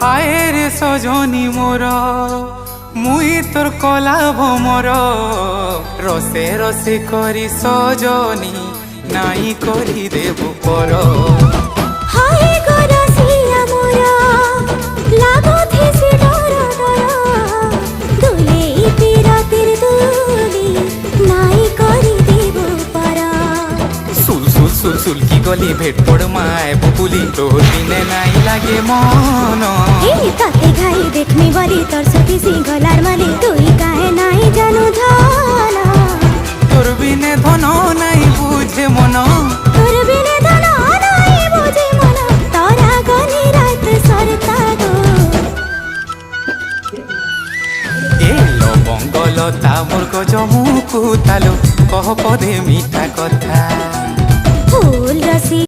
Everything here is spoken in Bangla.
আয়ে রে সজনী মোর মুই তোর কলা ভমর রসে রসে করি সজনী নাই করি দেব পর হায় গো রসিয়া মোর লাগুথিসি ডর ডর দুলেই পিরতির দুলি নাই করি দেব পর সুল সুল সুল সুল কি গলি ভেট পড় মায় বুকুলি তোর দিনে নাই লাগে মন এই তাতে ঘাই দেখমি বলি তোর সতী সিংহলার মালি তুই কাহে নাই জানু ধন তোর বিনে ধন নাই বুঝে মন তোর বিনে ধন নাই বুঝে মন তোরা গনি রাত সরতা গো এ লবঙ্গ লতা মোর গজমুকু তালো কহ পদে মি